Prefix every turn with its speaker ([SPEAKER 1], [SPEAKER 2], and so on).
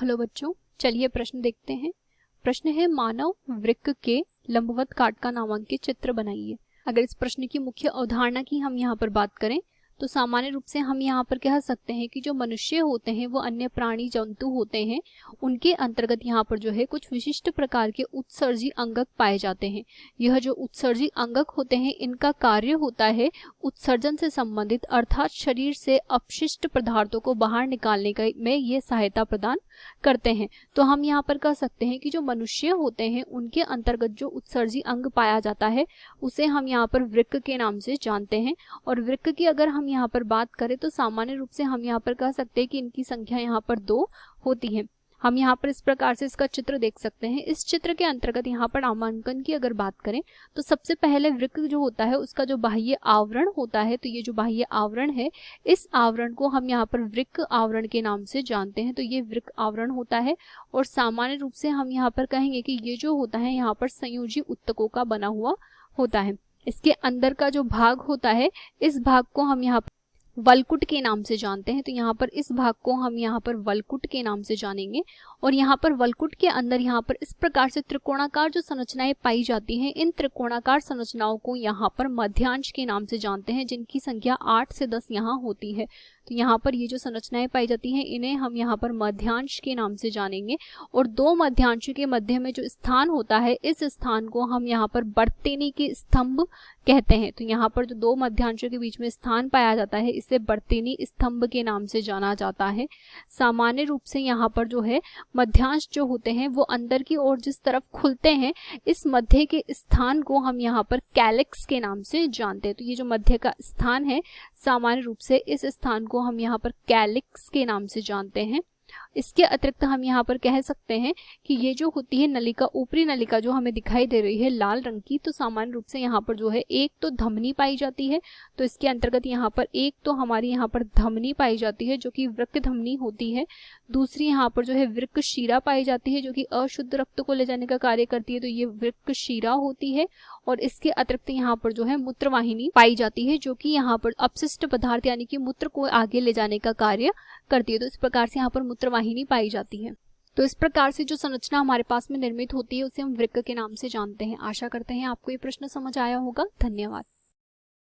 [SPEAKER 1] Hello बच्चों, चलिए प्रश्न देखते हैं। प्रश्न है मानव वृक्क के लंबवत काट का नामांकित चित्र बनाइए। अगर इस प्रश्न की मुख्य अवधारणा की हम यहाँ पर बात करें तो सामान्य रूप से हम यहाँ पर कह सकते हैं कि जो मनुष्य होते हैं वो अन्य प्राणी जंतु होते हैं, उनके अंतर्गत यहाँ पर जो है कुछ विशिष्ट प्रकार के उत्सर्जी अंगक पाए जाते हैं। यह जो उत्सर्जी अंगक होते हैं इनका कार्य होता है उत्सर्जन से संबंधित, अर्थात शरीर से अपशिष्ट पदार्थों को बाहर निकालने में ये सहायता प्रदान करते हैं। तो हम यहाँ पर कह सकते हैं कि जो मनुष्य होते हैं उनके अंतर्गत जो उत्सर्जी अंग पाया जाता है उसे हम यहाँ पर वृक्क के नाम से जानते हैं। और वृक्क की अगर हम यहाँ पर बात करें तो सामान्य रूप से हम यहाँ पर कह सकते हैं कि इनकी संख्या यहाँ पर 2 होती है। हम यहाँ पर इस प्रकार से इसका चित्र देख सकते हैं। इस चित्र के अंतर्गत यहाँ पर नामांकन की अगर बात करें तो सबसे पहले वृक्क जो होता है उसका जो बाह्य आवरण होता है, तो ये जो बाह्य आवरण है इस आवरण को हम यहाँ पर वृक्क आवरण के नाम से जानते हैं। तो ये वृक्क आवरण होता है और सामान्य रूप से हम यहाँ पर कहेंगे कि ये जो होता है यहाँ पर संयोजी उत्तकों का बना हुआ होता है। इसके अंदर का जो भाग होता है इस भाग को हम यहाँ पर वलकुट के नाम से जानते हैं। तो यहाँ पर इस भाग को हम यहाँ पर वलकुट के नाम से जानेंगे। और यहाँ पर वलकुट के अंदर यहाँ पर इस प्रकार से त्रिकोणाकार जो संरचनाएं पाई जाती हैं, इन त्रिकोणाकार संरचनाओं को यहाँ पर मध्यांश के नाम से जानते हैं, जिनकी संख्या 8 से 10 यहाँ होती है। तो यहाँ पर ये जो संरचनाएं पाई जाती हैं इन्हें हम यहाँ पर मध्यांश के नाम से जानेंगे। और 2 मध्यांशों के मध्य में जो स्थान होता है इस स्थान को हम यहाँ पर बर्तेनी के स्तंभ कहते हैं। तो यहाँ पर जो 2 मध्यांशों के बीच में स्थान पाया जाता है इसे बर्तेनी स्तंभ के नाम से जाना जाता है। सामान्य रूप से यहाँ पर जो है मध्यांश जो होते हैं वो अंदर की ओर जिस तरफ खुलते हैं, इस मध्य के स्थान को हम यहाँ पर कैलिक्स के नाम से जानते हैं। तो ये जो मध्य का स्थान है सामान्य रूप से इस स्थान को हम यहाँ पर कैलिक्स के नाम से जानते हैं। इसके अतिरिक्त हम यहाँ पर कह सकते हैं कि ये जो होती है नलिका, ऊपरी नलिका जो हमें दिखाई दे रही है लाल रंग की, तो सामान्य रूप से यहाँ पर जो है एक तो धमनी पाई जाती है। तो इसके अंतर्गत यहाँ पर एक तो हमारी यहाँ पर धमनी पाई जाती है जो कि वृक्क धमनी होती है। दूसरी यहाँ पर जो है वृक्क शिरा पाई जाती है जो कि अशुद्ध रक्त को ले जाने का कार्य करती है, तो ये वृक्क शिरा होती है। और इसके अतिरिक्त यहाँ पर जो है मूत्रवाहिनी पाई जाती है जो कि यहाँ पर अपशिष्ट पदार्थ यानी कि मूत्र को आगे ले जाने का कार्य करती है। तो इस प्रकार से यहाँ पर मूत्रवाहिनी पाई जाती है। तो इस प्रकार से जो संरचना हमारे पास में निर्मित होती है उसे हम वृक्क के नाम से जानते हैं। आशा करते हैं आपको ये प्रश्न समझ आया होगा। धन्यवाद।